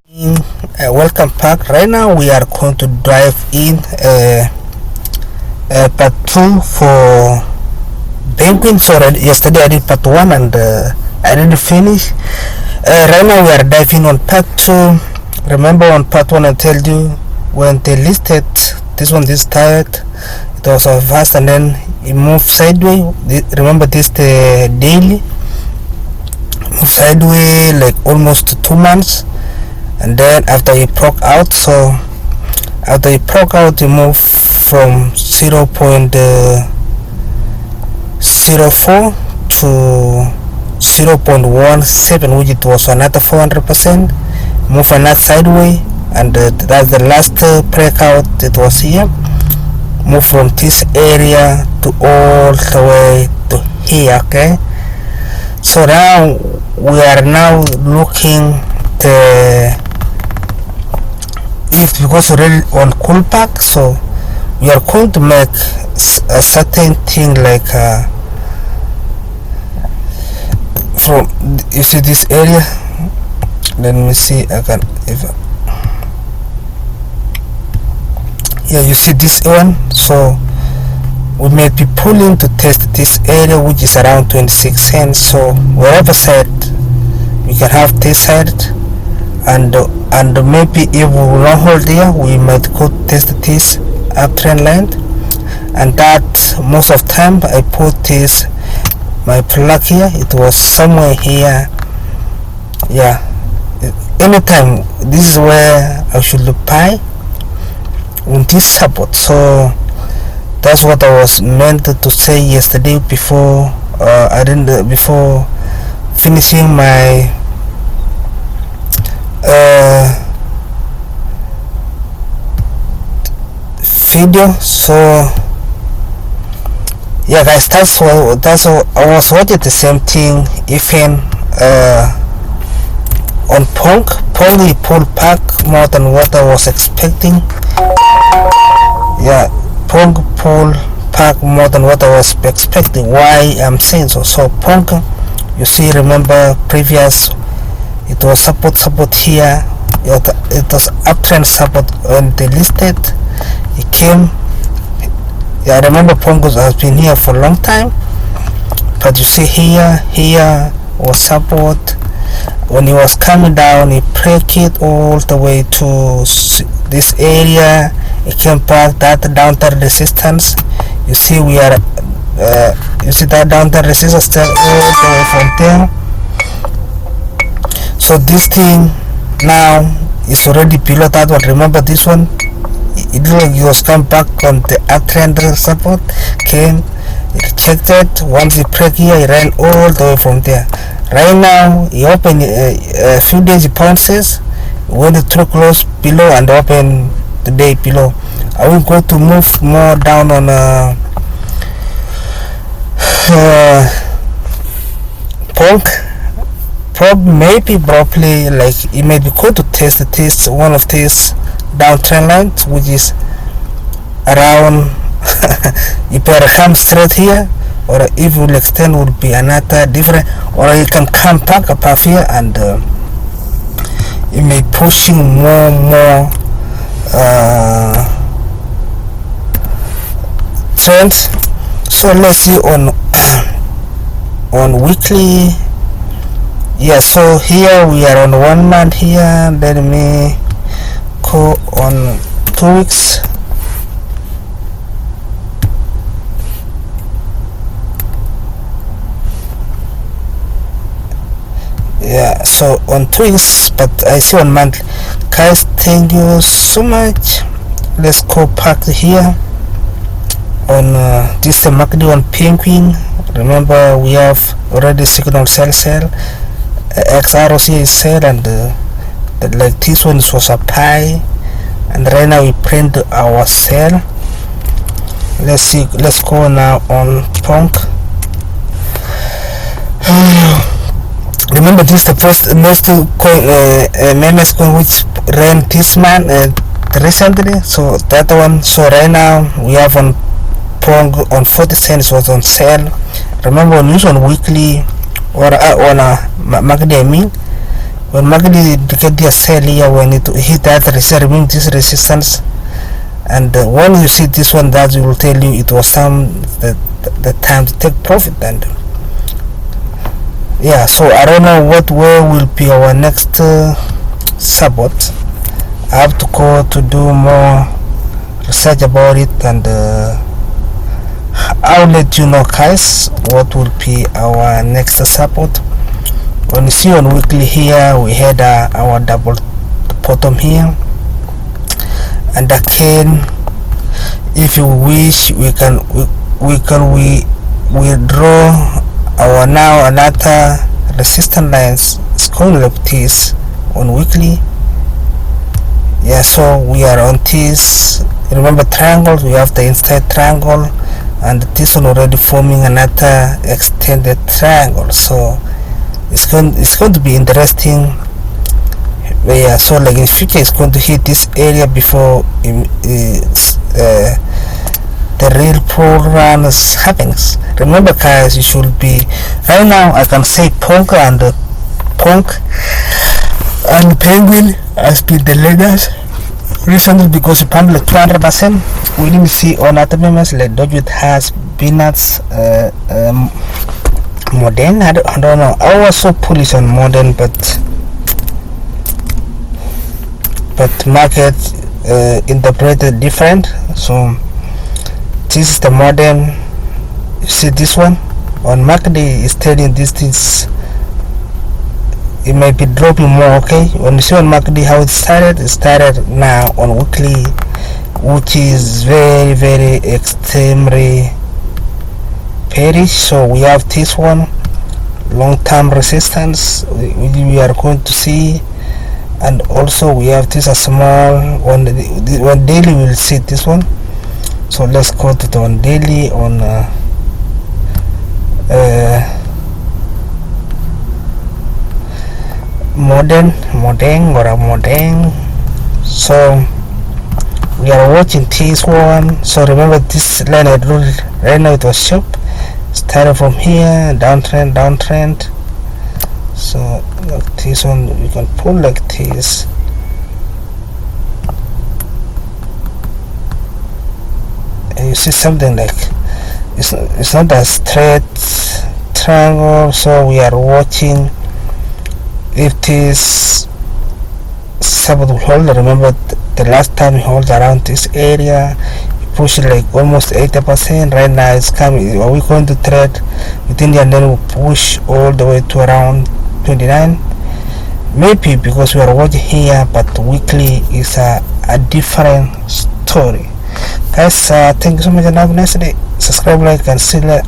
Welcome back. Right now we are going to dive in part 2 for Penguin. So yesterday I did part 1 and I didn't finish. Right now we are diving on part 2. Remember on part 1 I told you when they listed this tired, it was a vast and then it moved sideways. Remember this the daily move sideways like almost 2 months, and then after it broke out, so after it broke out it moved from 0.04 to 0.17, which it was another 400%, move another sideways, and that's the last breakout. It was here, move from this area to all the way to here. Okay, so now we are now looking the if because already on pullback, so we are going to make a certain thing like from, you see this area, let me see again if yeah, you see this one, so we may be pulling to test this area which is around 26 cents. So wherever side we can have this side, and maybe if we will not hold there, we might go test this uptrend line, and that most of time I put this my plug here, it was somewhere here. Yeah, anytime this is where I should buy on this support. So that's what I was meant to say yesterday before I didn't before finishing my video. So yeah guys, that's what I was watching the same thing even on Pengu. He pulled back more than what I was expecting. Yeah, Pengu pulled back more than what I was expecting. Why I'm saying so? So Pengu, you see, remember previous it was support here, it was uptrend support when they listed, it came. Yeah, I remember Pengu has been here for a long time, but you see here was support. When he was coming down, he break it all the way to this area, it came back, that downturn resistance. You see we are you see that downturn resistance all the way from there. So this thing now is already below that one. Remember this one, it looked like it was come back on the uptrend support, came, rejected. Once it break here, it ran all the way from there. Right now he opened a few days bounces, went through close below and open the day below. I will go to move more down on Pengu. Probably like it may be good to test this one of these downtrend lines, which is around you better come straight here, or if it will extend will be another different, or you can come back above here and it may pushing more trends. So let's see on on weekly. Yeah, so here we are on 1 month here. Let me go on 2 weeks. Yeah, so on 2 weeks, but I see on month. Guys, thank you so much. Let's go back here on this market on Penguin. Remember we have already signal sell XROC is sell, and like this one was a pie, and right now we print our sell. Let's see, let's go now on Pengu. Remember this is the first most coin coin which ran this man recently, so that one. So right now we have on Pengu on 40 cents was on sale. Remember on use on weekly or on a market, I mean when MACD get their sell here, we need to hit that remove this resistance, and when you see this one, that will tell you it was the time to take profit. And yeah, so I don't know where will be our next support. I have to go to do more research about it, and I'll let you know, guys, what will be our next support. When you see on weekly here, we had our double bottom here, and again, if you wish, we can withdraw our now another resistance lines. It's going like this on weekly. Yeah, so we are on this. Remember triangles, we have the inside triangle, and this one already forming another extended triangle. So it's going to be interesting. Yeah, so like in future, it's going to hit this area before the real pull run happens. Remember, guys, you should be right now. I can say Punk and Penguin has been the leaders recently because it pumped like 200%. We didn't see on other members like Dodgewit has peanuts. Modern, I don't know. I was so bullish on modern, but market interpreted different. So this is the modern. You see this one on market is telling these things. It might be dropping more. Okay, when you see on market how it started now on weekly, which is very, very extremely bearish. So we have this one long-term resistance we are going to see, and also we have this a small on daily. We'll see this one. So let's go to the on daily on modern. So we are watching this one. So remember this line I drew right now, it was sharp, started from here, downtrend. So like this one we can pull like this. And you see something like it's not a straight triangle. So we are watching if this support will hold. Remember the last time we hold around this area, we push like almost 80%. Right now it's coming. Are we going to trade within the, and then we push all the way to around 29? Maybe, because we are watching here, but weekly is a different story. Guys, thank you so much and have a nice day. Subscribe, like, and see you later.